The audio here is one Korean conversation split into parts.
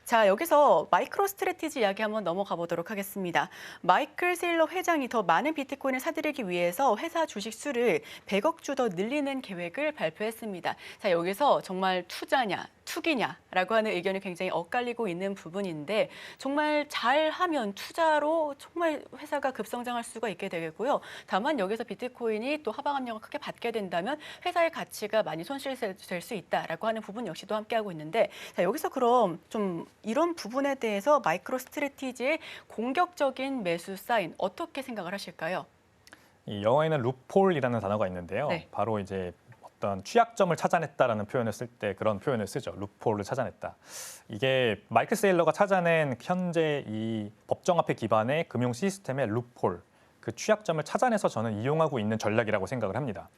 자, 여기서 마이크로 스트래티지 이야기 한번 넘어가 보도록 하겠습니다. 마이클 세일러 회장이 더 많은 비트코인을 사들이기 위해서 회사 주식 수를 100억 주 더 늘리는 계획을 발표했습니다. 자, 여기서 정말 투자냐, 투기냐라고 하는 의견이 굉장히 엇갈리고 있는 부분인데 정말 잘하면 투자로 정말 회사가 급성장할 수가 있게 되겠고요. 다만 여기서 비트코인이 또 하방 압력을 크게 받게 된다면 회사의 가치가 많이 손실될 수 있다라고 하는 부분 역시도 함께하고 있는데 자, 여기서 그럼 좀 이런 부분에 대해서 마이크로 스트래티지의 공격적인 매수 사인 어떻게 생각을 하실까요? 이 영어에는 루폴이라는 단어가 있는데요. 네. 바로 이제 어떤 취약점을 찾아냈다라는 표현을 쓸 때 그런 표현을 쓰죠. 루폴을 찾아냈다. 이게 마이클 세일러가 찾아낸 현재 이 법정화폐 기반의 금융 시스템의 루폴, 그 취약점을 찾아내서 저는 이용하고 있는 전략이라고 생각을 합니다.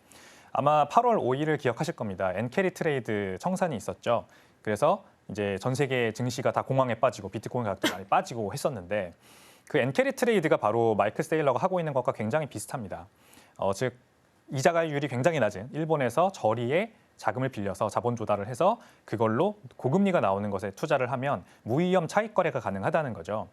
아마 8월 5일을 기억하실 겁니다. 엔캐리 트레이드 청산이 있었죠. 그래서 이제 전 세계 증시가 다 공황에 빠지고 비트코인 가격도 많이 빠지고 했었는데 그 엔캐리 트레이드가 바로 마이클 세일러가 하고 있는 것과 굉장히 비슷합니다. 즉 이자 가율이 굉장히 낮은 일본에서 저리에 자금을 빌려서 자본 조달을 해서 그걸로 고금리가 나오는 것에 투자를 하면 무위험 차익 거래가 가능하다는 거죠.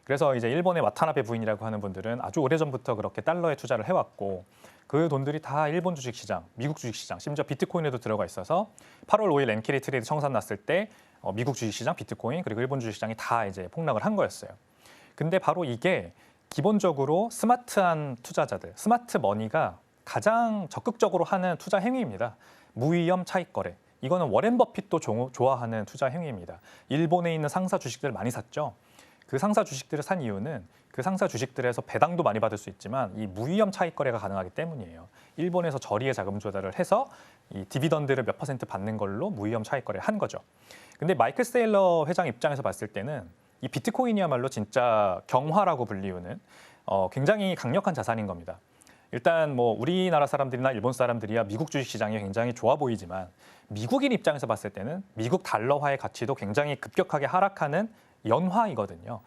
그래서 이제 일본의 와타나베 부인이라고 하는 분들은 아주 오래전부터 그렇게 달러에 투자를 해왔고 그 돈들이 다 일본 주식시장, 미국 주식시장, 심지어 비트코인에도 들어가 있어서 8월 5일 엔캐리 트레이드 청산 났을 때 미국 주식시장, 비트코인 그리고 일본 주식시장이 다 이제 폭락을 한 거였어요. 근데 바로 이게 기본적으로 스마트한 투자자들, 스마트 머니가 가장 적극적으로 하는 투자 행위입니다. 무위험 차익 거래. 이거는 워렌 버핏도 좋아하는 투자 행위입니다. 일본에 있는 상사 주식들 많이 샀죠. 그 상사 주식들을 산 이유는 그 상사 주식들에서 배당도 많이 받을 수 있지만 이 무위험 차익 거래가 가능하기 때문이에요. 일본에서 저리에 자금 조달을 해서 이 디비던드를 몇 퍼센트 받는 걸로 무위험 차익 거래를 한 거죠. 근데 마이클 세일러 회장 입장에서 봤을 때는 이 비트코인이야말로 진짜 경화라고 불리우는 굉장히 강력한 자산인 겁니다. 일단 뭐 우리나라 사람들이나 일본 사람들이야 미국 주식시장이 굉장히 좋아 보이지만 미국인 입장에서 봤을 때는 미국 달러화의 가치도 굉장히 급격하게 하락하는 연화이거든요.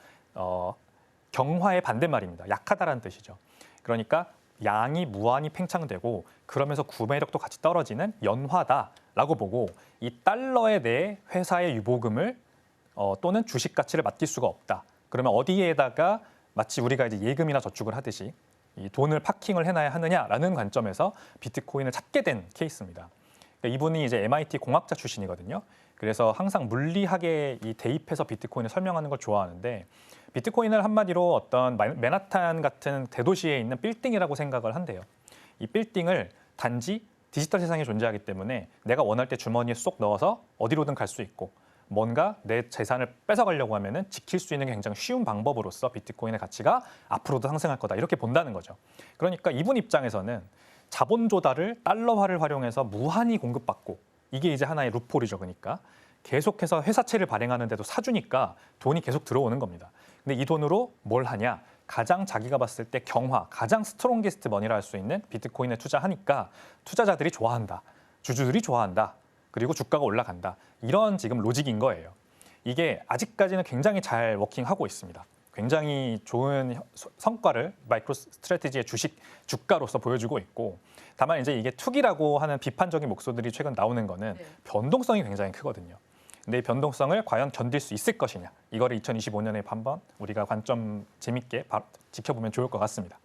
경화의 반대말입니다. 약하다라는 뜻이죠. 그러니까 양이 무한히 팽창되고 그러면서 구매력도 같이 떨어지는 연화다라고 보고 이 달러에 대해 회사의 유보금을 또는 주식 가치를 맡길 수가 없다. 그러면 어디에다가 마치 우리가 이제 예금이나 저축을 하듯이 이 돈을 파킹을 해놔야 하느냐라는 관점에서 비트코인을 찾게 된 케이스입니다. 그러니까 이분이 이제 MIT 공학자 출신이거든요. 그래서 항상 물리학에 이 대입해서 비트코인을 설명하는 걸 좋아하는데 비트코인을 한마디로 어떤 맨하탄 같은 대도시에 있는 빌딩이라고 생각을 한대요. 이 빌딩을 단지 디지털 세상에 존재하기 때문에 내가 원할 때 주머니에 쏙 넣어서 어디로든 갈 수 있고 뭔가 내 재산을 뺏어가려고 하면은 지킬 수 있는 게 굉장히 쉬운 방법으로서 비트코인의 가치가 앞으로도 상승할 거다 이렇게 본다는 거죠. 그러니까 이분 입장에서는 자본 조달을 달러화를 활용해서 무한히 공급받고 이게 이제 하나의 루폴이죠. 그러니까 계속해서 회사채를 발행하는데도 사주니까 돈이 계속 들어오는 겁니다. 근데 이 돈으로 뭘 하냐? 가장 자기가 봤을 때 경화, 가장 스트롱게스트 머니라 할 수 있는 비트코인에 투자하니까 투자자들이 좋아한다. 주주들이 좋아한다. 그리고 주가가 올라간다. 이런 지금 로직인 거예요. 이게 아직까지는 굉장히 잘 워킹하고 있습니다. 굉장히 좋은 성과를 마이크로 스트래티지의 주가로서 보여주고 있고 다만 이제 이게 투기라고 하는 비판적인 목소리들이 최근 나오는 거는 변동성이 굉장히 크거든요. 근데 이 변동성을 과연 견딜 수 있을 것이냐. 이거를 2025년에 한번 우리가 관점 재밌게 지켜보면 좋을 것 같습니다.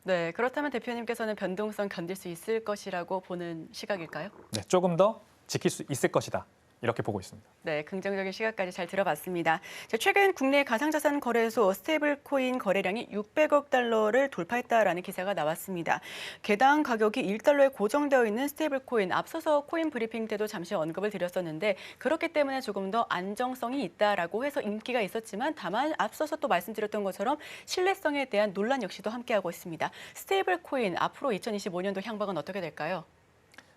네, 그렇다면 대표님께서는 변동성 견딜 수 있을 것이라고 보는 시각일까요? 네, 조금 더 지킬 수 있을 것이다. 이렇게 보고 있습니다. 네, 긍정적인 시각까지 잘 들어봤습니다. 최근 국내 가상자산 거래소 스테이블코인 거래량이 600억 달러를 돌파했다라는 기사가 나왔습니다. 개당 가격이 1달러에 고정되어 있는 스테이블코인, 앞서서 코인 브리핑 때도 잠시 언급을 드렸었는데 그렇기 때문에 조금 더 안정성이 있다라고 해서 인기가 있었지만 다만 앞서서 또 말씀드렸던 것처럼 신뢰성에 대한 논란 역시도 함께하고 있습니다. 스테이블코인 앞으로 2025년도 향방은 어떻게 될까요?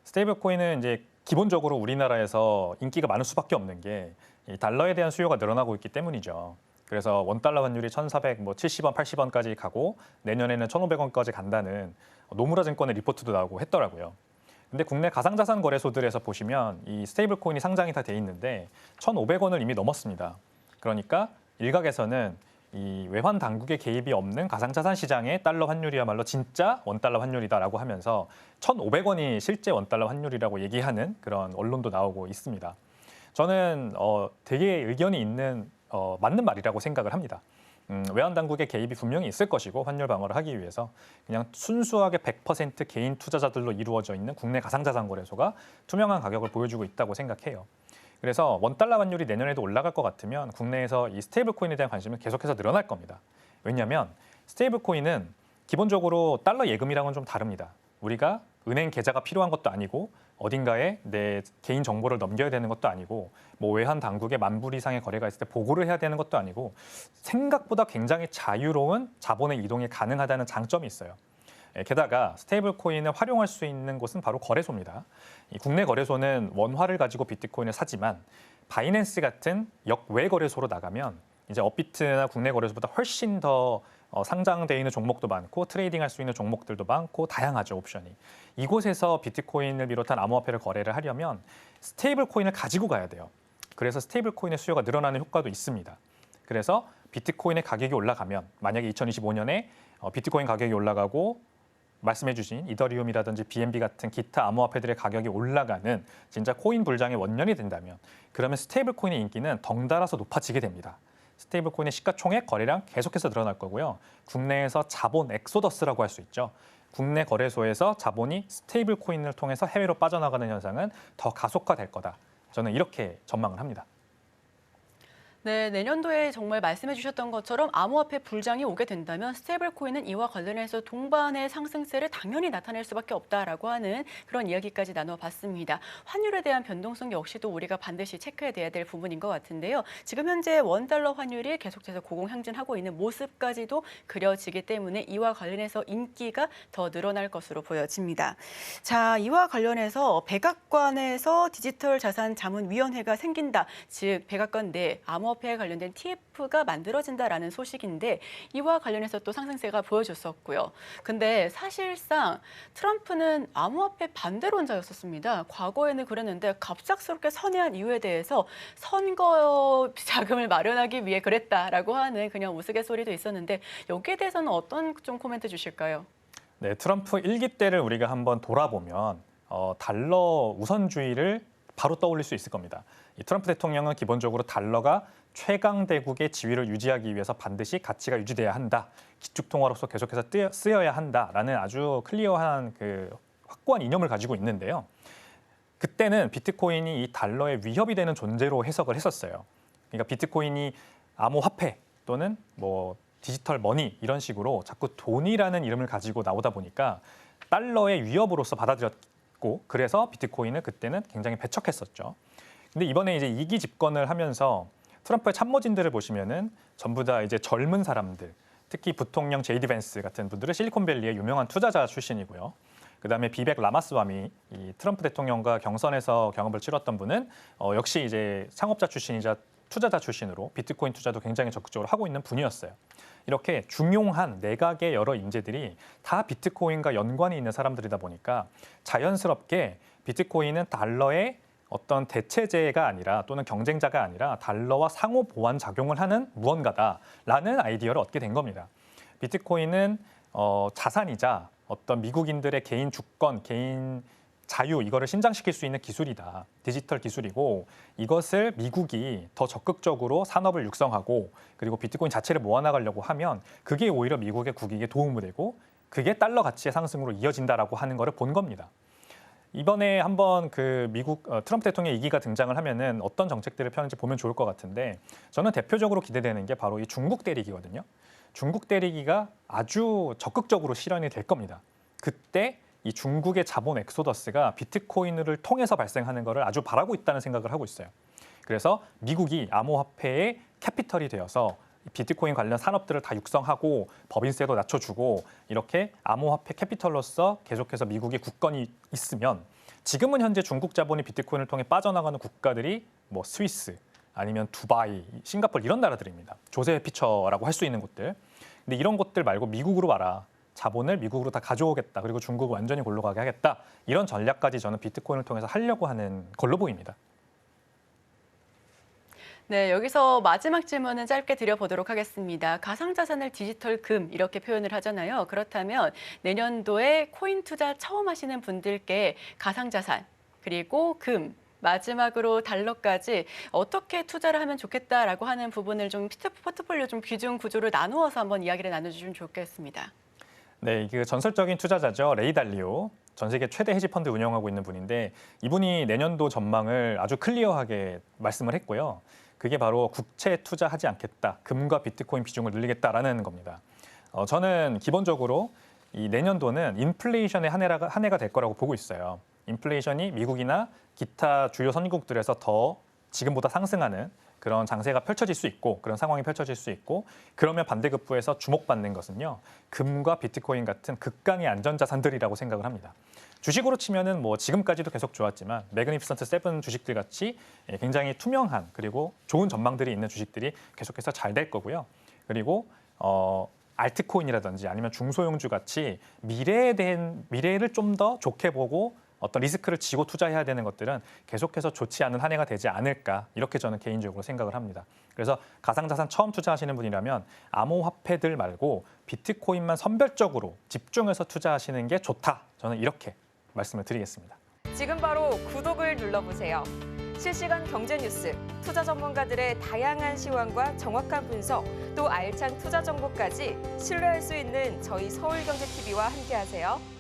스테이블 코인은 이제 기본적으로 우리나라에서 인기가 많을 수밖에 없는 게 이 달러에 대한 수요가 늘어나고 있기 때문이죠. 그래서 원달러 환율이 1,470원, 80원까지 가고 내년에는 1,500원까지 간다는 노무라 증권의 리포트도 나오고 했더라고요. 근데 국내 가상자산 거래소들에서 보시면 이 스테이블 코인이 상장이 다 돼 있는데 1,500원을 이미 넘었습니다. 그러니까 일각에서는 이 외환 당국의 개입이 없는 가상자산 시장의 달러 환율이야말로 진짜 원달러 환율이다라고 하면서 1,500원이 실제 원달러 환율이라고 얘기하는 그런 언론도 나오고 있습니다. 저는 되게 의견이 있는 맞는 말이라고 생각을 합니다. 외환 당국의 개입이 분명히 있을 것이고 환율 방어를 하기 위해서 그냥 순수하게 100% 개인 투자자들로 이루어져 있는 국내 가상자산 거래소가 투명한 가격을 보여주고 있다고 생각해요. 그래서 원달러 환율이 내년에도 올라갈 것 같으면 국내에서 이 스테이블 코인에 대한 관심은 계속해서 늘어날 겁니다. 왜냐하면 스테이블 코인은 기본적으로 달러 예금이랑은 좀 다릅니다. 우리가 은행 계좌가 필요한 것도 아니고 어딘가에 내 개인 정보를 넘겨야 되는 것도 아니고 뭐 외환 당국에 10,000불 이상의 거래가 있을 때 보고를 해야 되는 것도 아니고 생각보다 굉장히 자유로운 자본의 이동이 가능하다는 장점이 있어요. 게다가 스테이블 코인을 활용할 수 있는 곳은 바로 거래소입니다. 이 국내 거래소는 원화를 가지고 비트코인을 사지만 바이낸스 같은 역외 거래소로 나가면 이제 업비트나 국내 거래소보다 훨씬 더 상장돼 있는 종목도 많고 트레이딩할 수 있는 종목들도 많고 다양하죠, 옵션이. 이곳에서 비트코인을 비롯한 암호화폐를 거래를 하려면 스테이블 코인을 가지고 가야 돼요. 그래서 스테이블 코인의 수요가 늘어나는 효과도 있습니다. 그래서 비트코인의 가격이 올라가면 만약에 2025년에 비트코인 가격이 올라가고 말씀해주신 이더리움이라든지 BNB 같은 기타 암호화폐들의 가격이 올라가는 진짜 코인 불장의 원년이 된다면 그러면 스테이블 코인의 인기는 덩달아서 높아지게 됩니다. 스테이블 코인의 시가총액 거래량 계속해서 늘어날 거고요. 국내에서 자본 엑소더스라고 할 수 있죠. 국내 거래소에서 자본이 스테이블 코인을 통해서 해외로 빠져나가는 현상은 더 가속화될 거다. 저는 이렇게 전망을 합니다. 네, 내년도에 정말 말씀해 주셨던 것처럼 암호화폐 불장이 오게 된다면 스테이블 코인은 이와 관련해서 동반의 상승세를 당연히 나타낼 수밖에 없다라고 하는 그런 이야기까지 나눠봤습니다. 환율에 대한 변동성 역시도 우리가 반드시 체크해 둬야 될 부분인 것 같은데요. 지금 현재 원달러 환율이 계속해서 고공행진하고 있는 모습까지도 그려지기 때문에 이와 관련해서 인기가 더 늘어날 것으로 보여집니다. 자, 이와 관련해서 백악관에서 디지털 자산 자문위원회가 생긴다. 즉, 백악관 내 암호화폐에 관련된 TF가 만들어진다라는 소식인데 이와 관련해서 또 상승세가 보여줬었고요. 근데 사실상 트럼프는 암호화폐 반대론자였었습니다. 과거에는 그랬는데 갑작스럽게 선회한 이유에 대해서 선거 자금을 마련하기 위해 그랬다라고 하는 그냥 우스갯소리도 있었는데 여기에 대해서는 어떤 좀 코멘트 주실까요? 네, 트럼프 1기 때를 우리가 한번 돌아보면 달러 우선주의를 바로 떠올릴 수 있을 겁니다. 이 트럼프 대통령은 기본적으로 달러가 최강 대국의 지위를 유지하기 위해서 반드시 가치가 유지돼야 한다. 기축통화로서 계속해서 쓰여야 한다라는 아주 클리어한 그 확고한 이념을 가지고 있는데요. 그때는 비트코인이 이 달러의 위협이 되는 존재로 해석을 했었어요. 그러니까 비트코인이 암호화폐 또는 뭐 디지털 머니 이런 식으로 자꾸 돈이라는 이름을 가지고 나오다 보니까 달러의 위협으로서 받아들였고 그래서 비트코인을 그때는 굉장히 배척했었죠. 근데 이번에 이제 2기 집권을 하면서 트럼프의 참모진들을 보시면은 전부 다 이제 젊은 사람들, 특히 부통령 제이디 벤스 같은 분들은 실리콘밸리의 유명한 투자자 출신이고요. 그다음에 비벡 라마스와미, 이 트럼프 대통령과 경선에서 경험을 치렀던 분은 역시 이제 창업자 출신이자 투자자 출신으로 비트코인 투자도 굉장히 적극적으로 하고 있는 분이었어요. 이렇게 중용한 내각의 여러 인재들이 다 비트코인과 연관이 있는 사람들이다 보니까 자연스럽게 비트코인은 달러의 어떤 대체제가 아니라 또는 경쟁자가 아니라 달러와 상호 보완 작용을 하는 무언가다라는 아이디어를 얻게 된 겁니다. 비트코인은 자산이자 어떤 미국인들의 개인 주권, 개인 자유 이거를 신장시킬 수 있는 기술이다. 디지털 기술이고 이것을 미국이 더 적극적으로 산업을 육성하고 그리고 비트코인 자체를 모아나가려고 하면 그게 오히려 미국의 국익에 도움이 되고 그게 달러 가치의 상승으로 이어진다라고 하는 거를 본 겁니다. 이번에 한번 그 미국 트럼프 대통령 2기가 등장을 하면은 어떤 정책들을 펴는지 보면 좋을 것 같은데 저는 대표적으로 기대되는 게 바로 이 중국 대리기거든요. 중국 대리기가 아주 적극적으로 실현이 될 겁니다. 그때 이 중국의 자본 엑소더스가 비트코인을 통해서 발생하는 것을 아주 바라고 있다는 생각을 하고 있어요. 그래서 미국이 암호화폐의 캐피털이 되어서 비트코인 관련 산업들을 다 육성하고 법인세도 낮춰주고 이렇게 암호화폐 캐피털로서 계속해서 미국의 국권이 있으면 지금은 현재 중국 자본이 비트코인을 통해 빠져나가는 국가들이 뭐 스위스 아니면 두바이, 싱가포르 이런 나라들입니다. 조세 피처라고 할 수 있는 곳들. 근데 이런 곳들 말고 미국으로 와라. 자본을 미국으로 다 가져오겠다. 그리고 중국을 완전히 골로 가게 하겠다. 이런 전략까지 저는 비트코인을 통해서 하려고 하는 걸로 보입니다. 네, 여기서 마지막 질문은 짧게 드려보도록 하겠습니다. 가상자산을 디지털 금 이렇게 표현을 하잖아요. 그렇다면 내년도에 코인 투자 처음 하시는 분들께 가상자산 그리고 금 마지막으로 달러까지 어떻게 투자를 하면 좋겠다라고 하는 부분을 좀 포트폴리오 좀 비중 구조를 나누어서 한번 이야기를 나눠주시면 좋겠습니다. 네, 이게 전설적인 투자자죠. 레이 달리오. 전 세계 최대 헤지 펀드 운영하고 있는 분인데 이분이 내년도 전망을 아주 클리어하게 말씀을 했고요. 그게 바로 국채 투자하지 않겠다. 금과 비트코인 비중을 늘리겠다라는 겁니다. 저는 기본적으로 이 내년도는 인플레이션의 한 해가 될 거라고 보고 있어요. 인플레이션이 미국이나 기타 주요 선진국들에서 더 지금보다 상승하는 그런 장세가 펼쳐질 수 있고 그런 상황이 펼쳐질 수 있고 그러면 반대급부에서 주목받는 것은요. 금과 비트코인 같은 극강의 안전자산들이라고 생각을 합니다. 주식으로 치면은 뭐 지금까지도 계속 좋았지만 매그니피선트 세븐 주식들 같이 굉장히 투명한 그리고 좋은 전망들이 있는 주식들이 계속해서 잘 될 거고요. 그리고 알트코인이라든지 아니면 중소형주 같이 미래를 좀 더 좋게 보고 어떤 리스크를 지고 투자해야 되는 것들은 계속해서 좋지 않은 한 해가 되지 않을까 이렇게 저는 개인적으로 생각을 합니다. 그래서 가상자산 처음 투자하시는 분이라면 암호화폐들 말고 비트코인만 선별적으로 집중해서 투자하시는 게 좋다. 저는 이렇게 말씀을 드리겠습니다. 지금 바로 구독을 눌러보세요. 실시간 경제 뉴스, 투자 전문가들의 다양한 시황과 정확한 분석, 또 알찬 투자 정보까지 신뢰할 수 있는 저희 서울경제TV와 함께하세요.